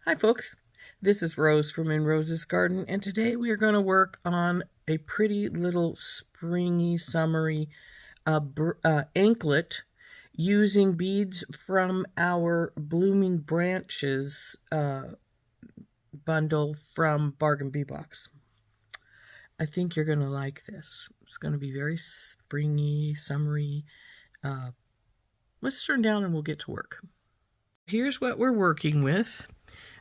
Hi folks, this is Rose from In Rose's Garden, and today we are going to work on a pretty little springy, summery anklet using beads from our Blooming Branches bundle from Bargain Bead Box. I think you're going to like this. It's going to be very springy, summery. Let's turn down and we'll get to work. Here's what we're working with.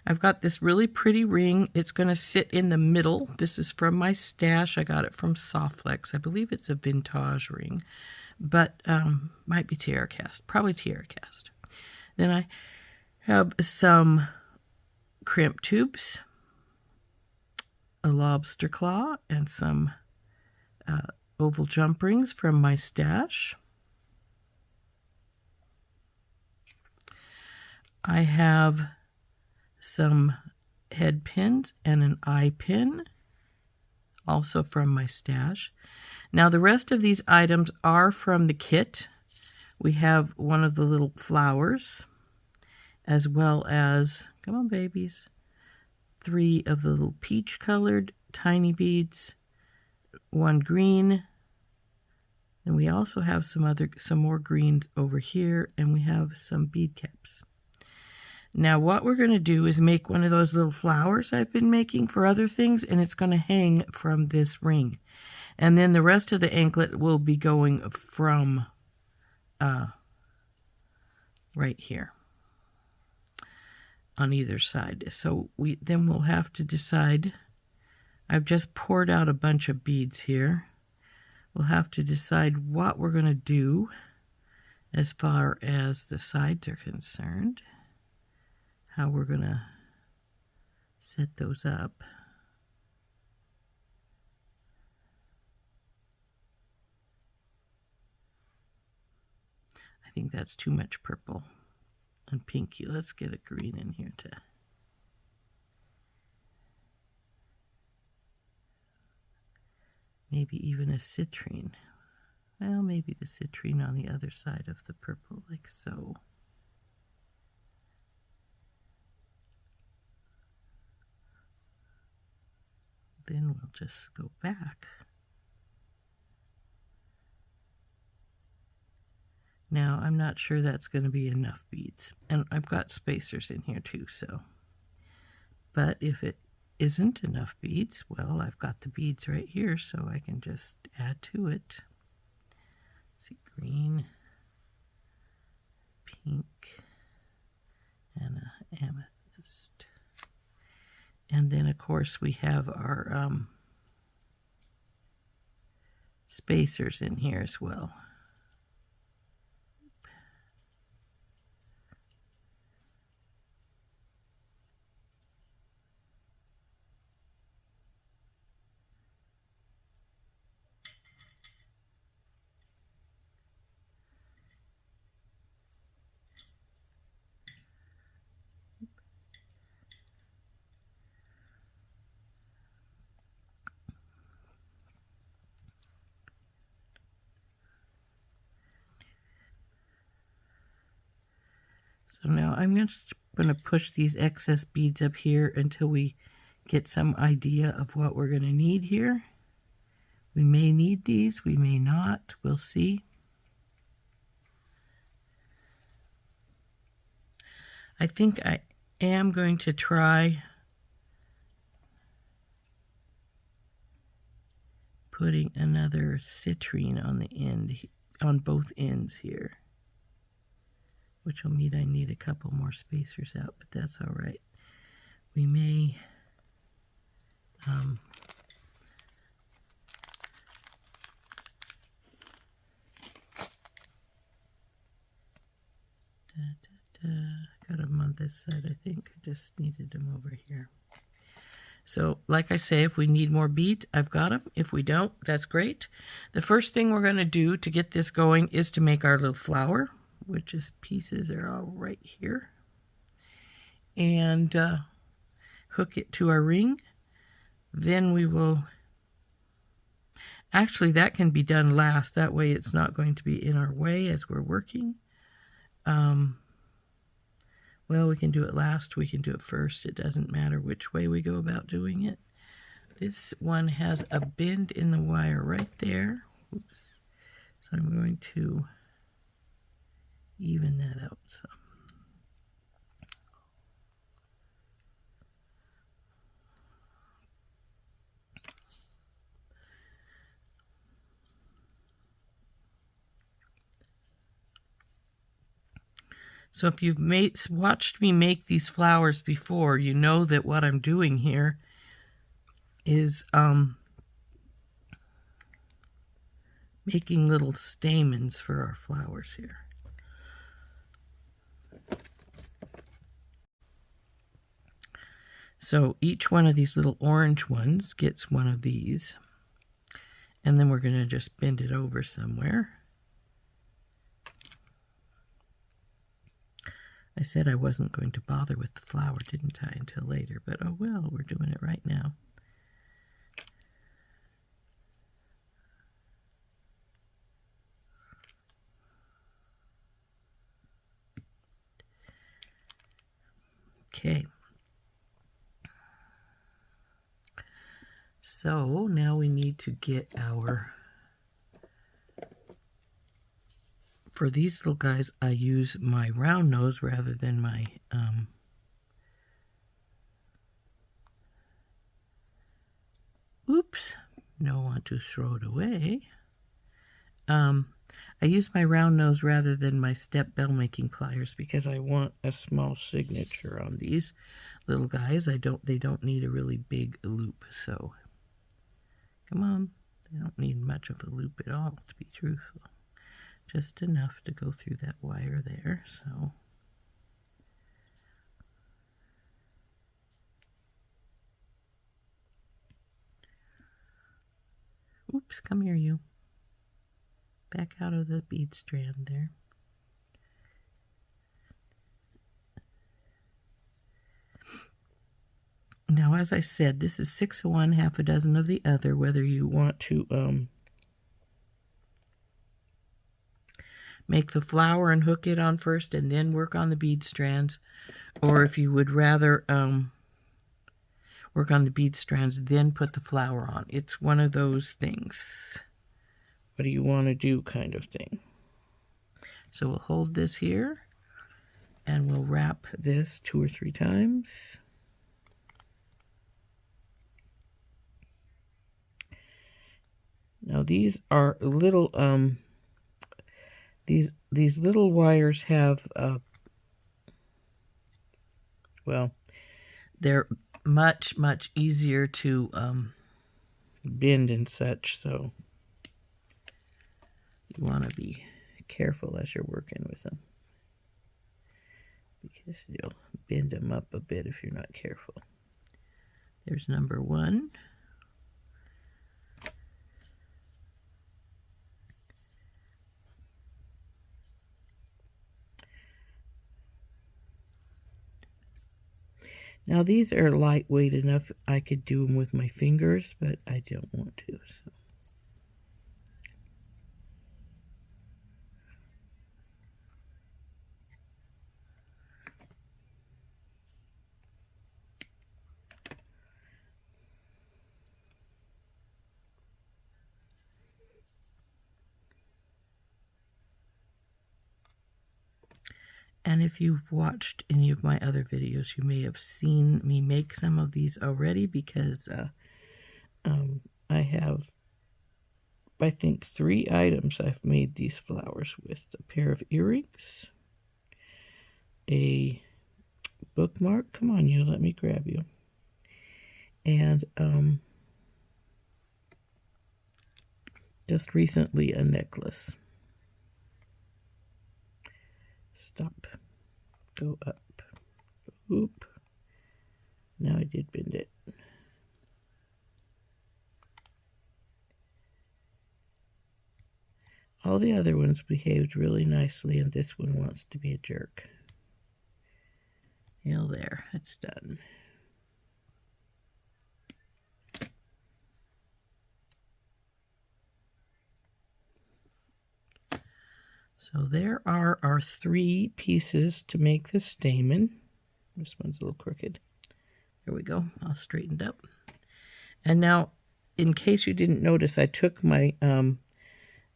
I've got this really pretty ring. It's going to sit in the middle. This is from my stash. I got it from SoftFlex. I believe it's a vintage ring, but might be tiara cast. Probably tiara cast. Then I have some crimp tubes, a lobster claw, and some oval jump rings from my stash. I have some head pins and an eye pin, also from my stash. Now the rest of these items are from the kit. We have one of the little flowers, as well as, come on babies, 3 of the little peach colored tiny beads, 1 green, and we also have some more greens over here, and we have some bead caps. Now what we're going to do is make one of those little flowers I've been making for other things, and it's going to hang from this ring. And then the rest of the anklet will be going from right here on either side. So we'll have to decide. I've just poured out a bunch of beads here. We'll have to decide what we're going to do as far as the sides are concerned. How we're going to set those up. I think that's too much purple and pinky. Let's get a green in here too. Maybe even a citrine. Well, maybe the citrine on the other side of the purple, like so. Then we'll just go back. Now, I'm not sure that's going to be enough beads. And I've got spacers in here too, so. But if it isn't enough beads, well, I've got the beads right here, so I can just add to it. Let's see, green, pink, and an amethyst. And then, of course, we have our spacers in here as well. So now I'm just going to push these excess beads up here until we get some idea of what we're going to need here. We may need these, we may not, we'll see. I think I am going to try putting another citrine on the end, on both ends here, which will mean I need a couple more spacers out, but that's all right. We may got them on this side, I think. I just needed them over here. So, like I say, if we need more beads, I've got them. If we don't, that's great. The first thing we're going to do to get this going is to make our little flower, which is pieces are all right here, and hook it to our ring. Then we will, actually that can be done last, that way it's not going to be in our way as we're working. Well, we can do it last, we can do it first. It doesn't matter which way we go about doing it. This one has a bend in the wire right there. Oops. So I'm going to even that out some. So if you've watched me make these flowers before, you know that what I'm doing here is making little stamens for our flowers here. So each one of these little orange ones gets one of these. And then we're going to just bend it over somewhere. I said I wasn't going to bother with the flower, didn't I, until later. But oh well, we're doing it right now. Okay. So now we need to get our, for these little guys, I use my round nose rather than my, oops, don't want to throw it away. I use my round nose rather than my step bell making pliers because I want a small signature on these little guys. They don't need a really big loop, so come on, they don't need much of a loop at all, to be truthful. Just enough to go through that wire there, so. Oops, come here, you. Back out of the bead strand there. Now, as I said, this is 6 of one, half a dozen of the other, whether you want to make the flower and hook it on first and then work on the bead strands, or if you would rather work on the bead strands, then put the flower on. It's one of those things. What do you want to do kind of thing. So we'll hold this here, and we'll wrap this 2 or 3 times. Now these are little, these little wires have, well, they're much easier to bend and such, so you want to be careful as you're working with them, because you'll bend them up a bit if you're not careful. There's number 1. Now these are lightweight enough I could do them with my fingers, but I don't want to. So. And if you've watched any of my other videos, you may have seen me make some of these already, because I have, I think, 3 items I've made these flowers with. A pair of earrings, a bookmark, come on you, let me grab you, and just recently a necklace. Stop, go up, oop, now I did bend it. All the other ones behaved really nicely, and this one wants to be a jerk. Well, there, it's done. So there are our 3 pieces to make the stamen. This one's a little crooked. There we go. I'll straighten it up. And now, in case you didn't notice, I took my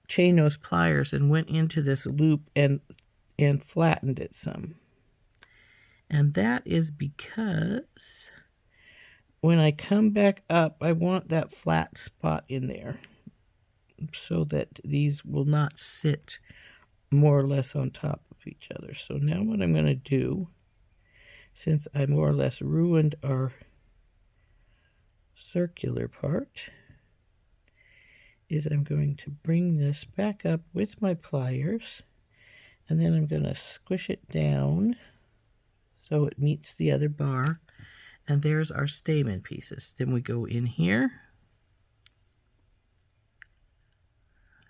chain nose pliers and went into this loop and flattened it some. And that is because when I come back up, I want that flat spot in there so that these will not sit more or less on top of each other. So now what I'm going to do, since I more or less ruined our circular part, is I'm going to bring this back up with my pliers, and then I'm going to squish it down so it meets the other bar, and there's our stamen pieces. Then we go in here.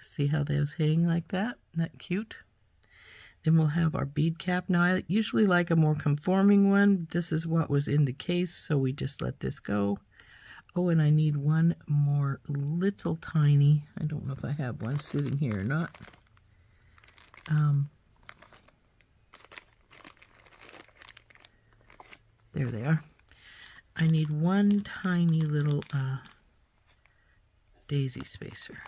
See how those hang like that? Isn't that cute? Then we'll have our bead cap. Now I usually like a more conforming one. This is what was in the case, so we just let this go. Oh, and I need one more little tiny, I don't know if I have one sitting here or not. There they are. I need one tiny little daisy spacer.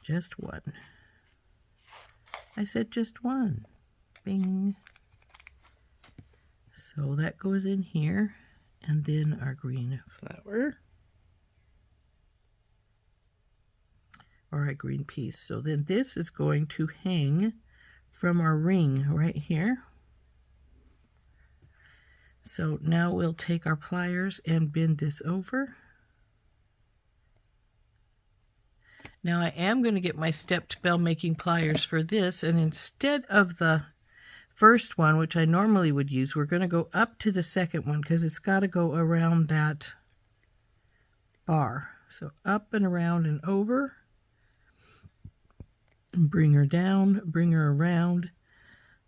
Just one. I said just one. Bing. So that goes in here. And then our green flower. Or our green piece. So then this is going to hang from our ring right here. So now we'll take our pliers and bend this over. Now I am going to get my stepped bell making pliers for this, and instead of the first one, which I normally would use, we're going to go up to the second one because it's got to go around that bar. So up and around and over. And bring her down, bring her around,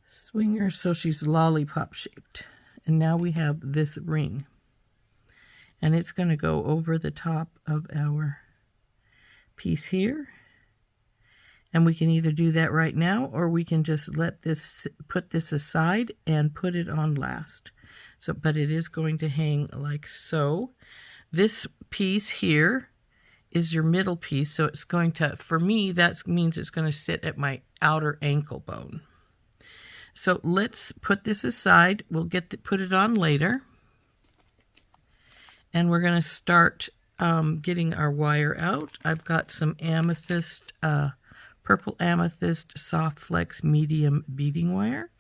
swing her so she's lollipop shaped. And now we have this ring. And it's going to go over the top of our piece here. And we can either do that right now, or we can just let this, put this aside and put it on last. So, but it is going to hang like so. This piece here is your middle piece, so it's going to, for me, that means it's going to sit at my outer ankle bone. So let's put this aside. We'll put it on later. And we're going to start getting our wire out. I've got some amethyst, purple amethyst SoftFlex medium beading wire.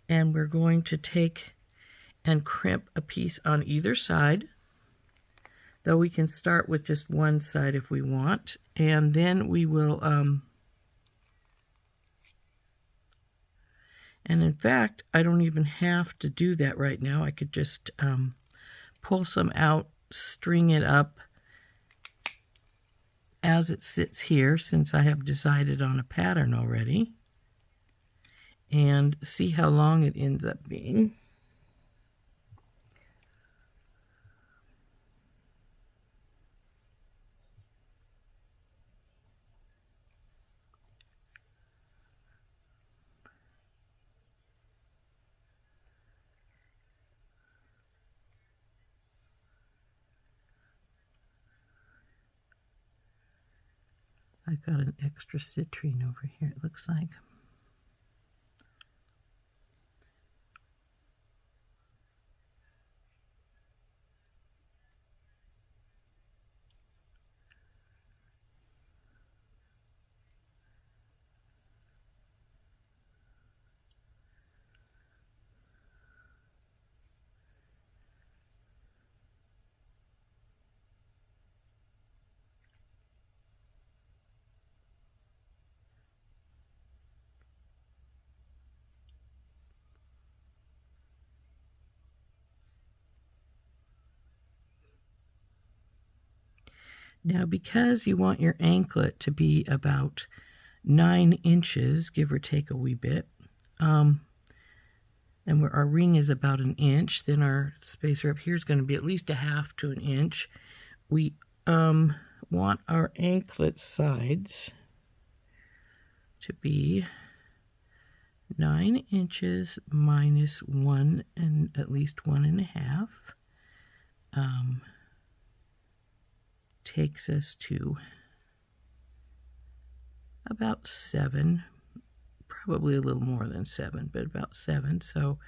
And we're going to take and crimp a piece on either side. Though we can start with just one side if we want. And then we will, and in fact, I don't even have to do that right now. I could just pull some out, string it up as it sits here, since I have decided on a pattern already, and see how long it ends up being. I've got an extra citrine over here, it looks like. Now, because you want your anklet to be about 9 inches, give or take a wee bit, and where our ring is about 1 inch, then our spacer up here is going to be at least 1/2 to 1 inch. We want our anklet sides to be 9 inches minus 1 and at least 1.5 takes us to about 7, probably a little more than 7, but about 7. So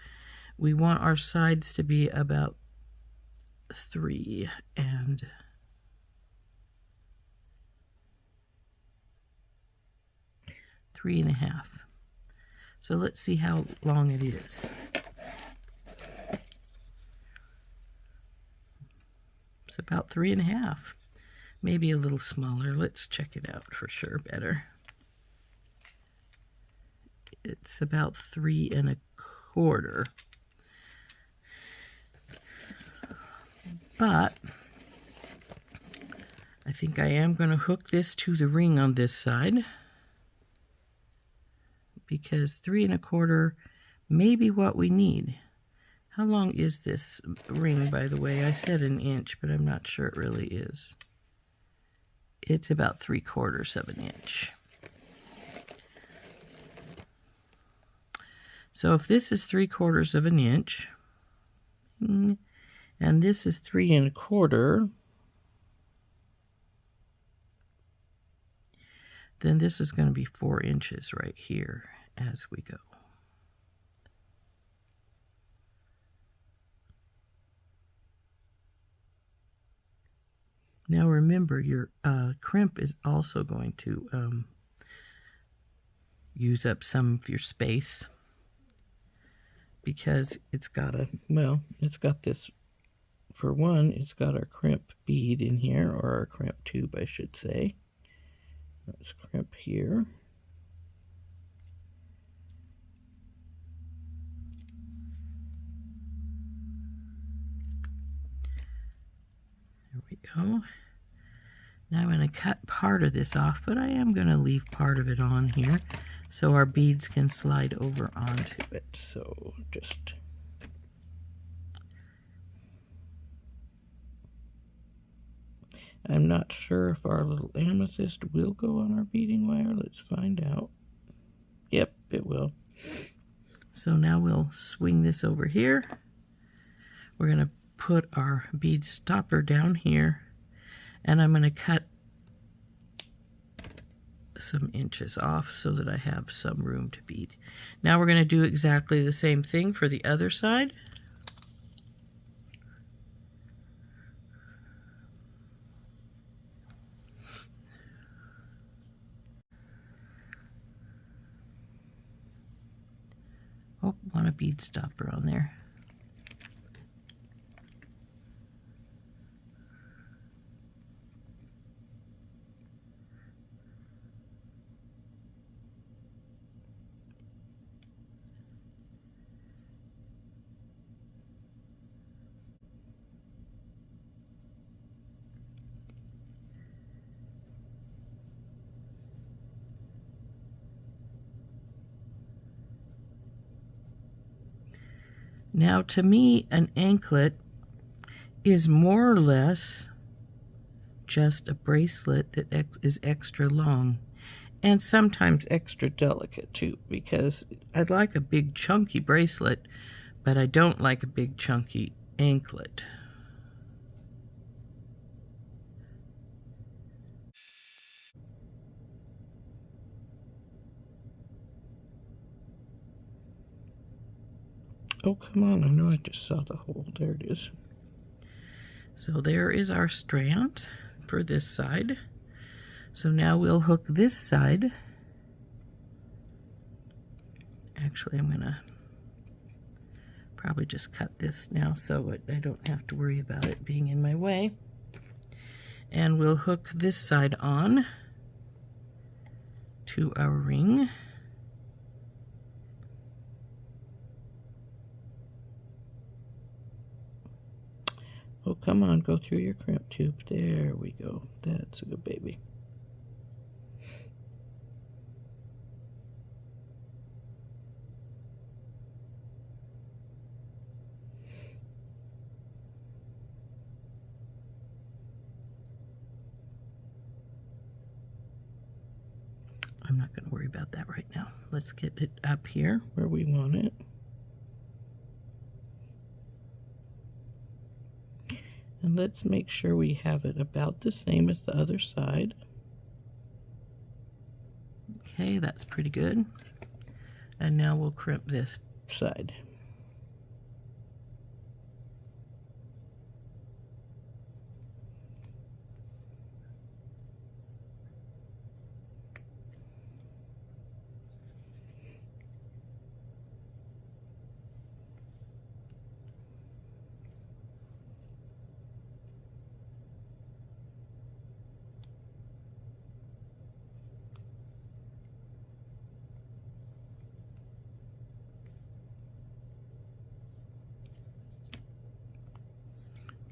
we want our sides to be about 3 and 3.5. So let's see how long it is. It's about 3.5, maybe a little smaller. Let's check it out for sure better. It's about 3.25. But I think I am going to hook this to the ring on this side, because 3.25 may be what we need. How long is this ring, by the way? I said an inch, but I'm not sure it really is. It's about 3/4 of an inch. So if this is 3/4 of an inch, and this is 3.25, then this is going to be 4 inches right here as we go. Now remember, your crimp is also going to use up some of your space, because it's got it's got this, for one, it's got our crimp bead in here, or our crimp tube, I should say. Let's crimp here. There we go. Now I'm going to cut part of this off, but I am going to leave part of it on here so our beads can slide over onto it. So just I'm not sure if our little amethyst will go on our beading wire. Let's find out. Yep, it will. So now we'll swing this over here. We're going to put our bead stopper down here, and I'm going to cut some inches off so that I have some room to bead. Now we're going to do exactly the same thing for the other side. Oh, want a bead stopper on there. Now, to me, an anklet is more or less just a bracelet that is extra long, and sometimes extra delicate too, because I'd like a big chunky bracelet, but I don't like a big chunky anklet. Oh, come on, I know I just saw the hole. There it is. So there is our strand for this side. So now we'll hook this side. Actually, I'm gonna probably just cut this now so I don't have to worry about it being in my way. And we'll hook this side on to our ring. Oh, come on, go through your crimp tube. There we go. That's a good baby. I'm not going to worry about that right now. Let's get it up here where we want it. And let's make sure we have it about the same as the other side. Okay, that's pretty good. And now we'll crimp this side.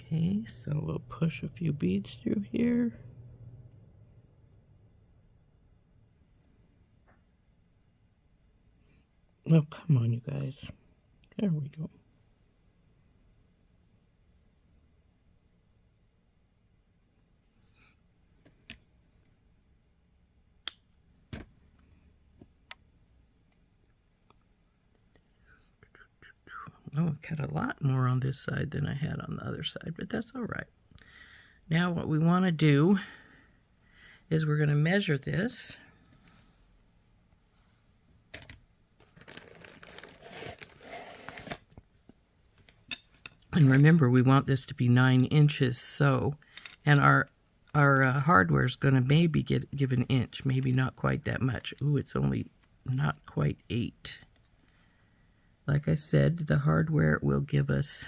Okay, so we'll push a few beads through here. Oh, come on, you guys. There we go. Oh, I cut a lot more on this side than I had on the other side, but that's all right. Now what we want to do is we're going to measure this. And remember, we want this to be 9 inches, so, and our hardware is going to maybe give an inch, maybe not quite that much. Ooh, it's only not quite 8. Like I said, the hardware will give us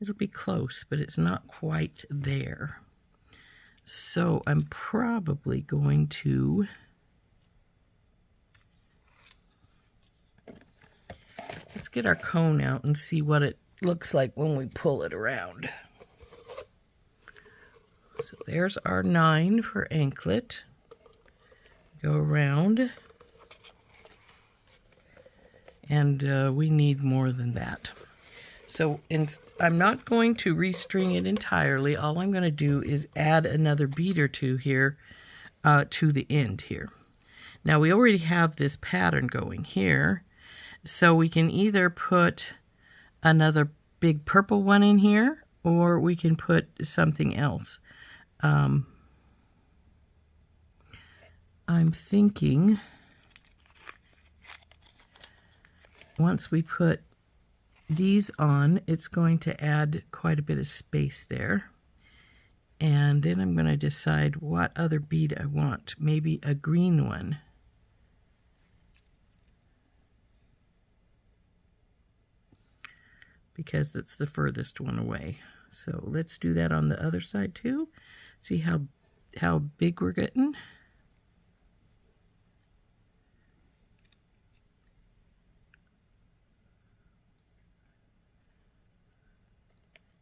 it'll be close, but it's not quite there. So I'm probably going to let's get our cone out and see what it looks like when we pull it around. So there's our 9 for anklet. Go around. And we need more than that. So I'm not going to restring it entirely. All I'm going to do is add another bead or two here to the end here. Now we already have this pattern going here. So we can either put another big purple one in here, or we can put something else. I'm thinking once we put these on, it's going to add quite a bit of space there. And then I'm going to decide what other bead I want. Maybe a green one. Because that's the furthest one away. So let's do that on the other side too. See how big we're getting.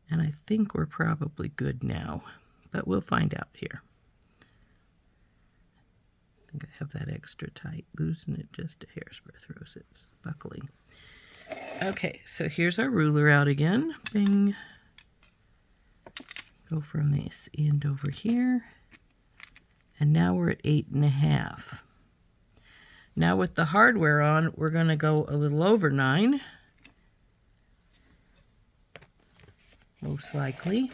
And I think we're probably good now, but we'll find out here. I think I have that extra tight. Loosen it just a hair's breadth, Rose. It's buckling. Okay, so here's our ruler out again. Bing. Go from this end over here. And now we're at 8.5. Now with the hardware on, we're going to go a little over 9. Most likely.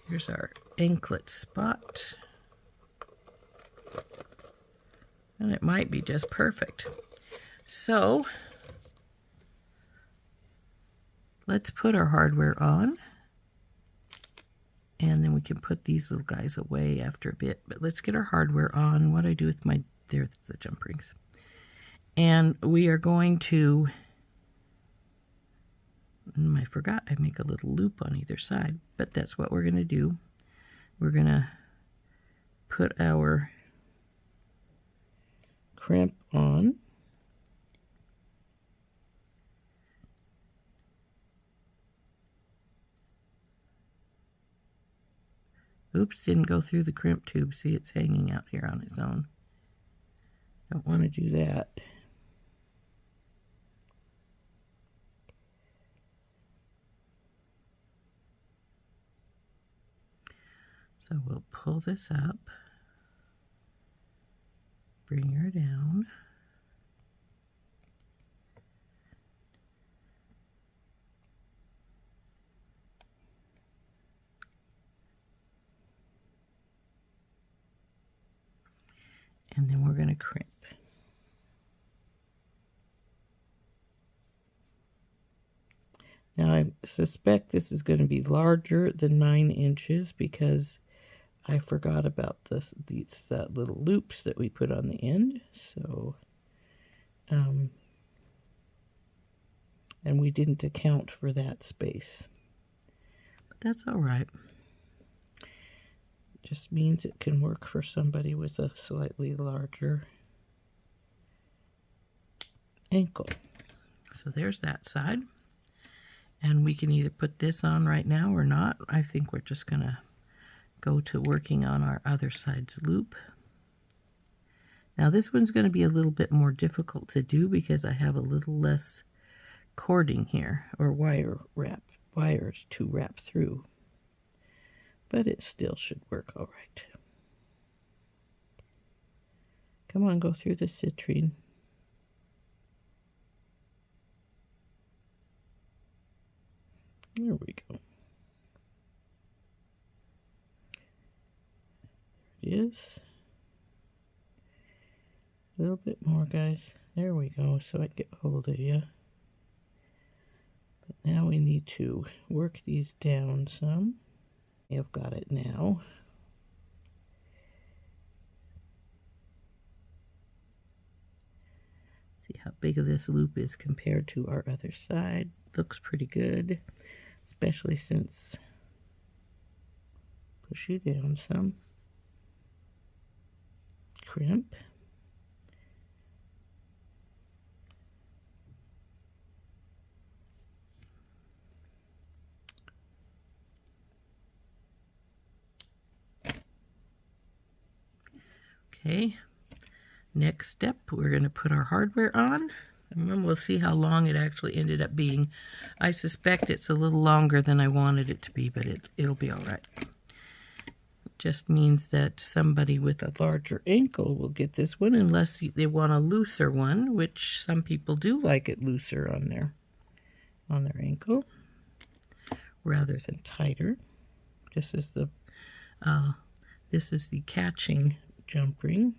Here's our anklet spot. And it might be just perfect. So let's put our hardware on. And then we can put these little guys away after a bit. But let's get our hardware on. What do I do with my, there's the jump rings. And we are going to, I forgot I make a little loop on either side, but that's what we're going to do. We're going to put our crimp on. Oops, Oops, didn't go through the crimp tube. See, it's hanging out here on its own. Don't want to do that. So we'll pull this up, bring her down. And then we're going to crimp. Now I suspect this is going to be larger than 9 inches because I forgot about these little loops that we put on the end. So, and we didn't account for that space. But that's all right. Just means it can work for somebody with a slightly larger ankle. So there's that side. And we can either put this on right now or not. I think we're just going to go to working on our other side's loop. Now this one's going to be a little bit more difficult to do because I have a little less cording here, or wires to wrap through. But it still should work all right. Come on, go through the citrine. There we go. There it is. A little bit more, guys. There we go, so I can get hold of you. But now we need to work these down some. I've got it now. See how big of this loop is compared to our other side. Looks pretty good, especially since push you down some. Crimp. Okay, next step, we're going to put our hardware on, and then we'll see how long it actually ended up being. I suspect it's a little longer than I wanted it to be, but it'll be all right. It just means that somebody with a larger ankle will get this one, unless they want a looser one, which some people do like it looser on their ankle, rather than tighter. This is the catching jump ring.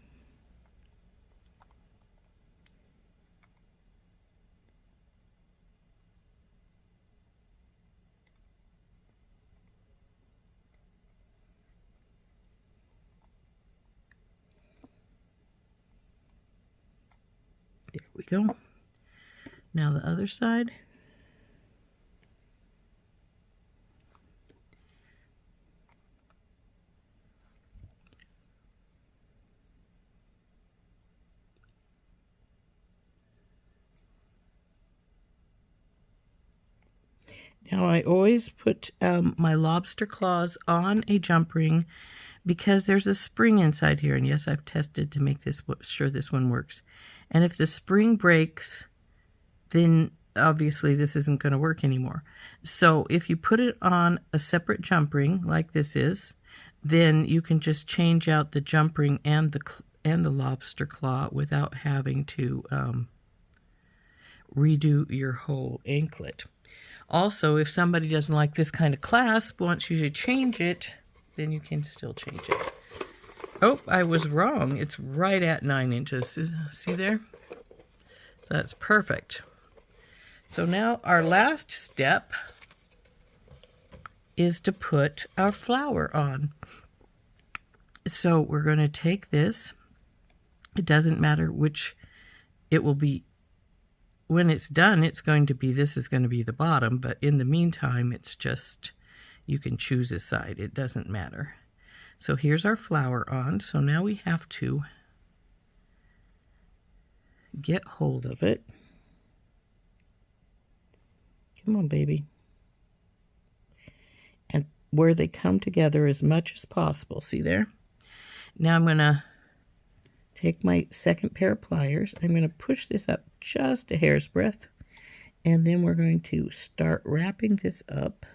There we go. Now the other side. Now I always put my lobster claws on a jump ring because there's a spring inside here, and yes, I've tested to make sure this one works. And if the spring breaks, then obviously this isn't going to work anymore. So if you put it on a separate jump ring like this is, then you can just change out the jump ring and the lobster claw without having to redo your whole anklet. Also, if somebody doesn't like this kind of clasp, wants you to change it, then you can still change it. Oh, I was wrong. It's right at 9 inches. See there? So that's perfect. So now our last step is to put our flower on. So we're going to take this. It doesn't matter which it will be. When it's done, it's going to be, this is going to be the bottom, but in the meantime, it's just, you can choose a side. It doesn't matter. So here's our flower on. So now we have to get hold of it. Come on, baby. And where they come together as much as possible. See there? Now I'm going to take my second pair of pliers. I'm going to push this up just a hair's breadth, and then we're going to start wrapping this up.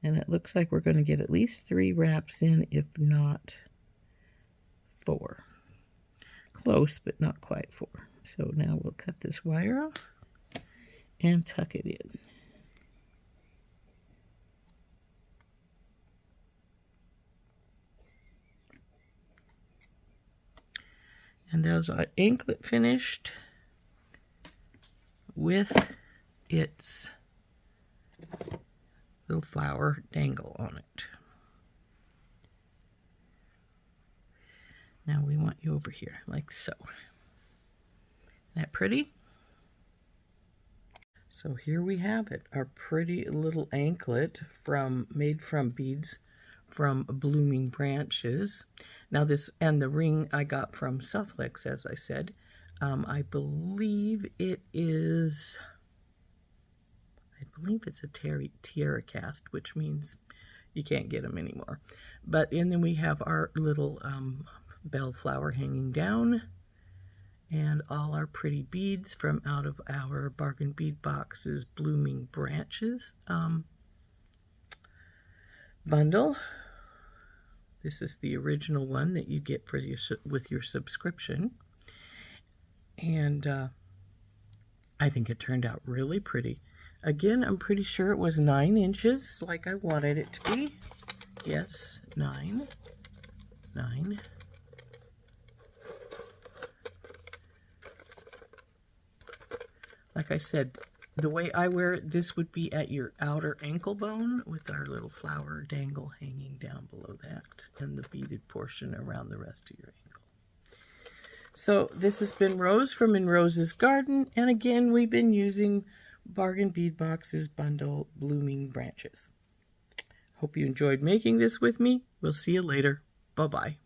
And it looks like we're going to get at least 3 wraps in, if not 4. Close, but not quite 4. So now we'll cut this wire off and tuck it in. And those are anklet finished with its little flower dangle on it. Now we want you over here, like so. Isn't that pretty? So here we have it, our pretty little anklet made from beads from blooming branches. Now this, and the ring I got from SoftFlex, as I said. I believe it's a tiara cast, which means you can't get them anymore. And then we have our little bellflower hanging down, and all our pretty beads from out of our Bargain Bead Box's Blooming Branches bundle. This is the original one that you get for with your subscription. And I think it turned out really pretty. Again, I'm pretty sure it was 9 inches like I wanted it to be. Yes, 9. Like I said, the way I wear it, this would be at your outer ankle bone with our little flower dangle hanging down below that and the beaded portion around the rest of your ankle. So this has been Rose from In Rose's Garden, and again, we've been using Bargain Bead Box's bundle Blooming Branches. Hope you enjoyed making this with me. We'll see you later. Bye-bye.